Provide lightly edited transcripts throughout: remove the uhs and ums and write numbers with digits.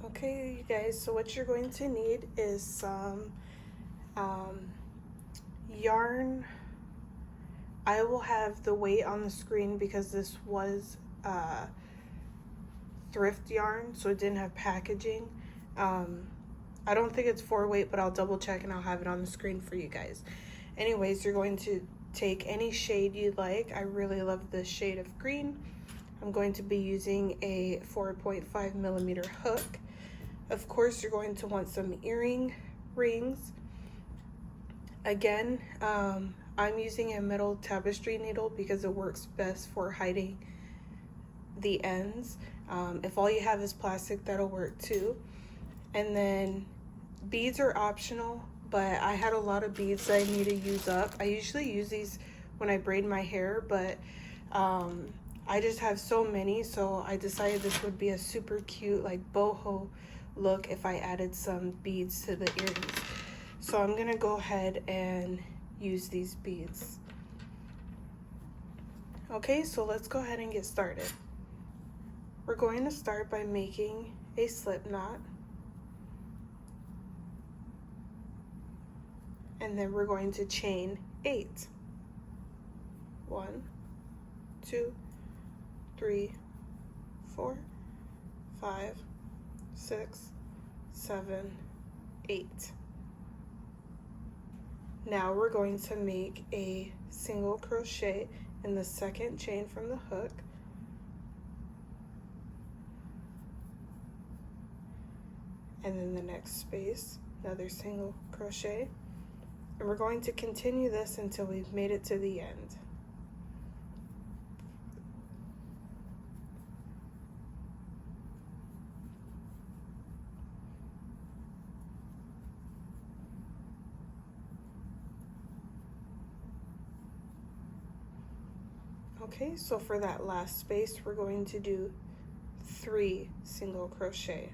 Okay, you guys, so what you're going to need is some yarn. I will have the weight on the screen because this was thrift yarn, so it didn't have packaging. I don't think it's 4-weight, but I'll double check and I'll have it on the screen for you guys. Anyways, you're going to take any shade you'd like. I really love this shade of green. I'm going to be using a 4.5 millimeter hook. Of course, you're going to want some earring rings. Again, I'm using a metal tapestry needle because it works best for hiding the ends. If all you have is plastic, that'll work too. And then beads are optional, but I had a lot of beads that I need to use up. I usually use these when I braid my hair, but I just have so many, so I decided this would be a super cute like boho look if I added some beads to the earrings. So I'm gonna go ahead and use these beads. Okay, so let's go ahead and get started. We're going to start by making a slip knot. And then we're going to chain 8. 1, 2, 3, 4, 5, 6, 7, 8. Now we're going to make a single crochet in the second chain from the hook. And then the next space, another single crochet. And we're going to continue this until we've made it to the end. Okay, so for that last space, we're going to do 3 single crochet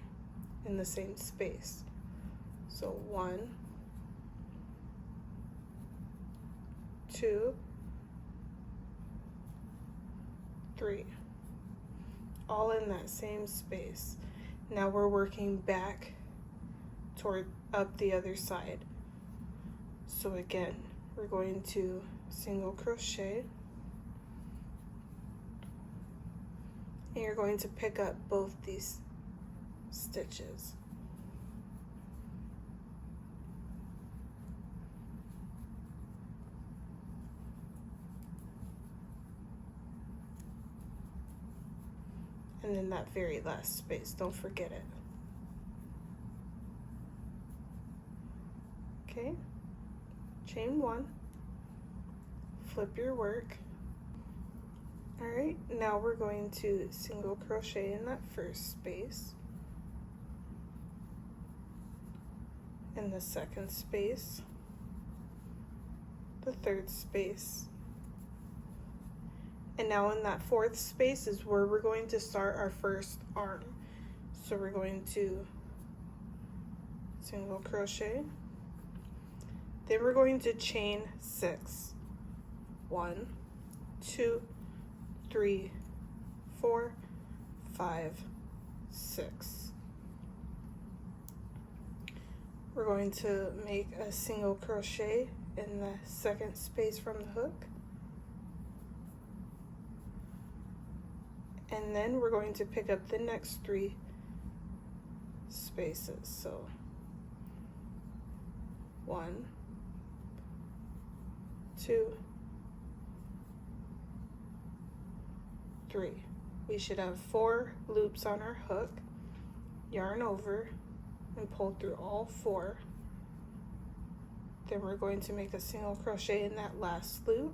in the same space. So 1, 2, 3, all in that same space. Now we're working back toward up the other side. So again, we're going to single crochet, and you're going to pick up both these stitches. And then that very last space, don't forget it. Okay, chain 1, flip your work. All right, now we're going to single crochet in that first space, in the second space, the third space, and now in that fourth space is where we're going to start our first arm. So we're going to single crochet, then we're going to chain 6. 1, 2, 3, 4, 5, 6. We're going to make a single crochet in the second space from the hook. And then we're going to pick up the next 3 spaces. So 1, 2, 3. We should have 4 loops on our hook. Yarn over and pull through all 4. Then we're going to make a single crochet in that last loop,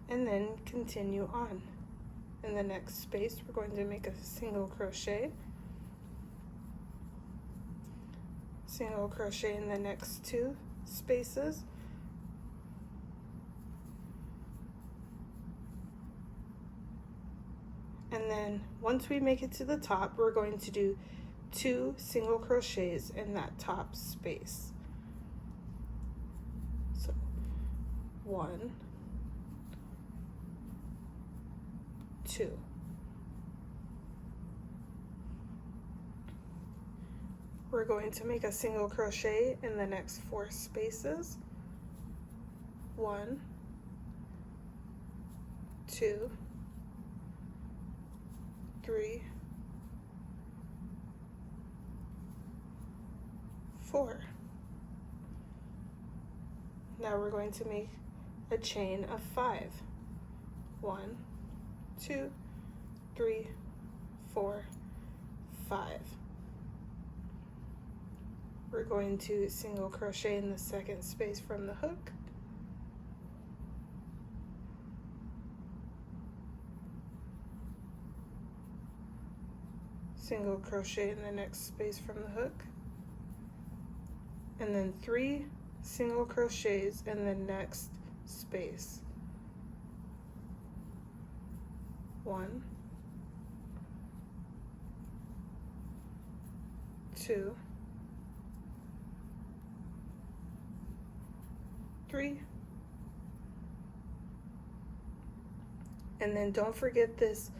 and then continue on. In the next space, we're going to make a single crochet, single crochet in the next 2 spaces, and then once we make it to the top, we're going to do 2 single crochets in that top space. So 1, 2. we're going to make a single crochet in the next 4 spaces. 1, 2, 3, 4. Now we're going to make a chain of 5. 1, 2, 3, 4, 5. We're going to single crochet in the second space from the hook. Single crochet in the next space from the hook. And then 3 single crochets in the next space. 1, 2, 3, and then don't forget this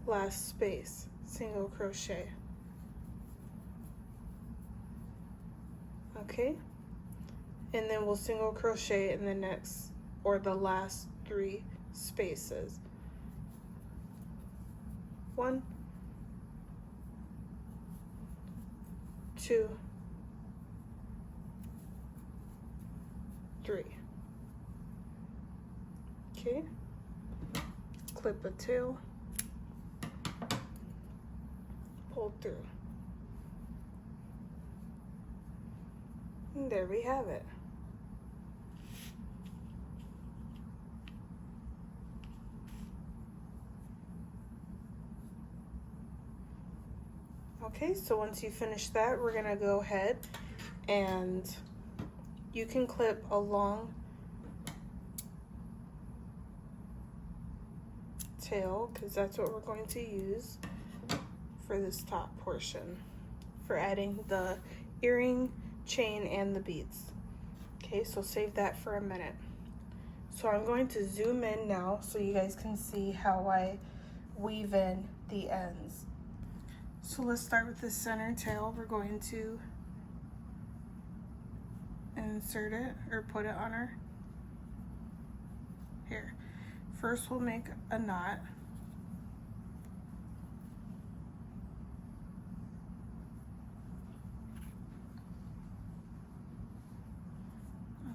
last space, single crochet. Okay, and then we'll single crochet in the next or the last 3 spaces. 1, 2, 3. Okay, clip a tail, pull through. And there we have it. Okay, so once you finish that, we're gonna go ahead and you can clip a long tail because that's what we're going to use for this top portion for adding the earring, chain, and the beads. Okay, so save that for a minute. So I'm going to zoom in now so you guys can see how I weave in the ends. So let's start with the center tail. We're going to insert it or put it on our here. First we'll make a knot.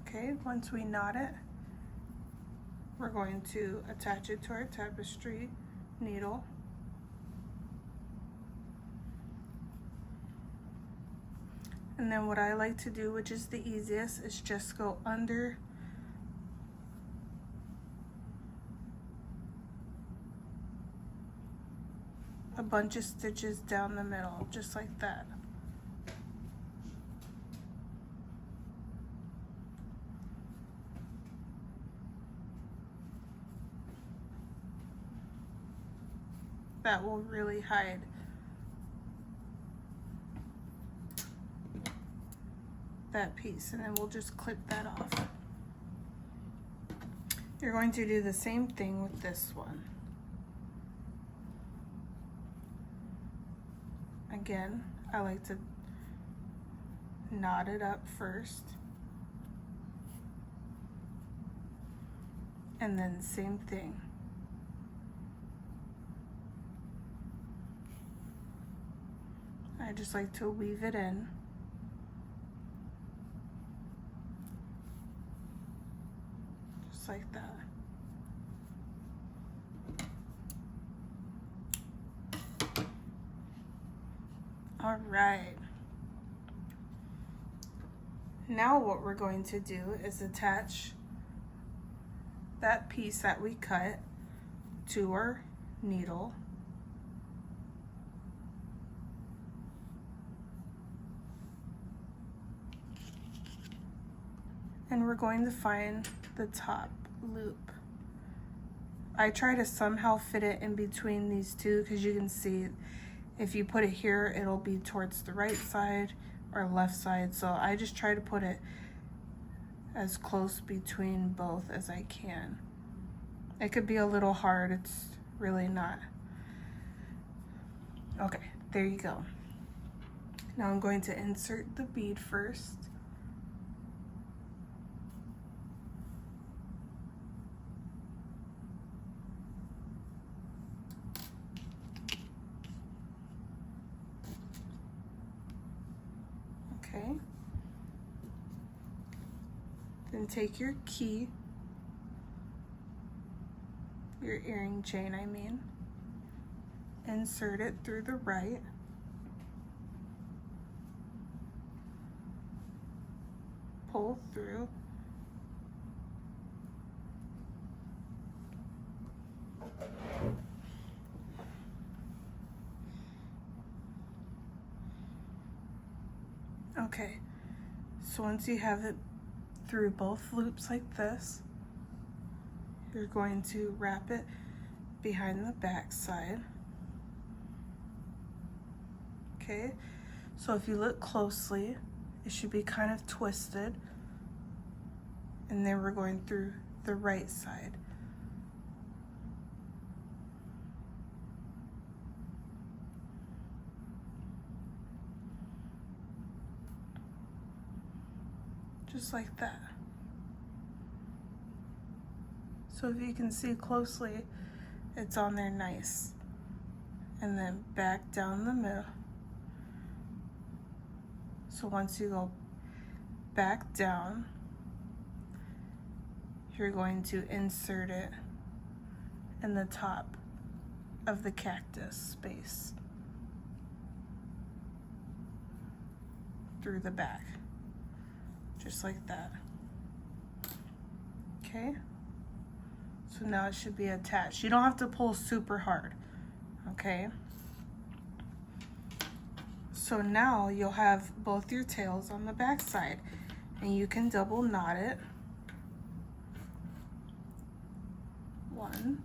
Okay, once we knot it, we're going to attach it to our tapestry needle. And then what I like to do, which is the easiest, is just go under a bunch of stitches down the middle, just like that. That will really hide that piece, and then we'll just clip that off. You're going to do the same thing with this one. Again, I like to knot it up first, and then same thing. I just like to weave it in. Just like that. All right. Now what we're going to do is attach that piece that we cut to our needle. And we're going to find the top loop. I try to somehow fit it in between these two because you can see if you put it here, it'll be towards the right side or left side. So I just try to put it as close between both as I can. It could be a little hard, it's really not. Okay, there you go. Now I'm going to insert the bead first. Okay. Then take your key, your earring chain, I mean, insert it through the right. Pull through. Okay, so once you have it through both loops like this, you're going to wrap it behind the back side. Okay, so if you look closely, it should be kind of twisted, and then we're going through the right side. Just like that. So if you can see closely, it's on there nice. And then back down the middle. So once you go back down, you're going to insert it in the top of the cactus space through the back. Just like that. Okay, so now it should be attached. You don't have to pull super hard, okay? So now you'll have both your tails on the back side, and you can double knot it. One.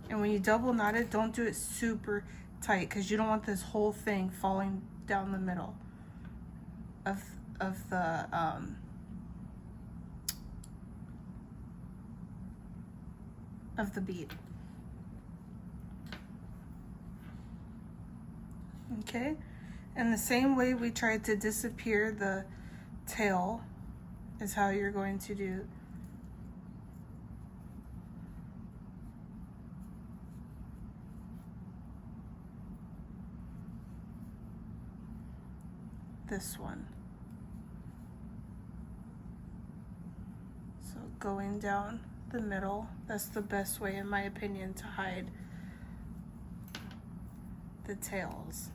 And when you double knot it, don't do it super tight, because you don't want this whole thing falling down the middle of the bead. Okay, and the same way we tried to disappear the tail is how you're going to do this one. So going down the middle, that's the best way, in my opinion, to hide the tails.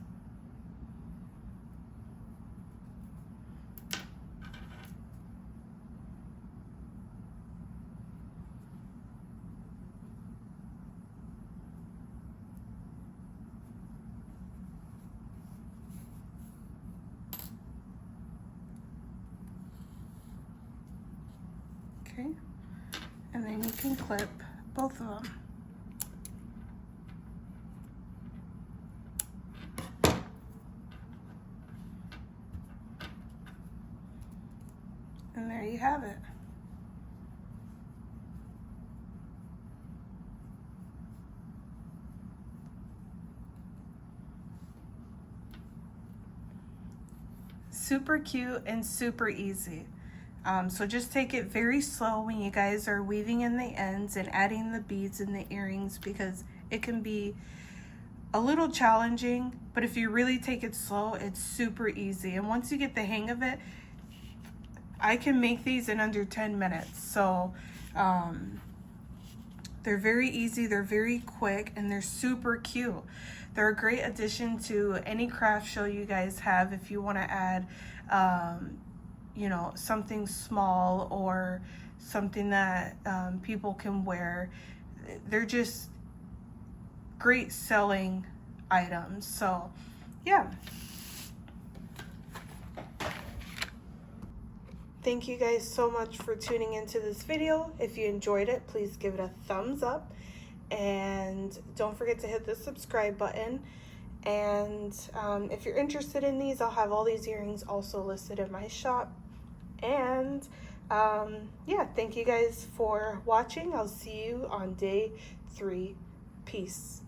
Okay, and then you can clip both of them. And there you have it. Super cute and super easy. So just take it very slow when you guys are weaving in the ends and adding the beads and the earrings, because it can be a little challenging, but if you really take it slow, it's super easy. And once you get the hang of it, I can make these in under 10 minutes. So they're very easy, they're very quick, and they're super cute. They're a great addition to any craft show you guys have if you want to add you know, something small or something that people can wear. They're just great selling items. So yeah, thank you guys so much for tuning into this video. If you enjoyed it, please give it a thumbs up, and don't forget to hit the subscribe button. And if you're interested in these, I'll have all these earrings also listed in my shop. And yeah, thank you guys for watching. I'll see you on day 3. Peace.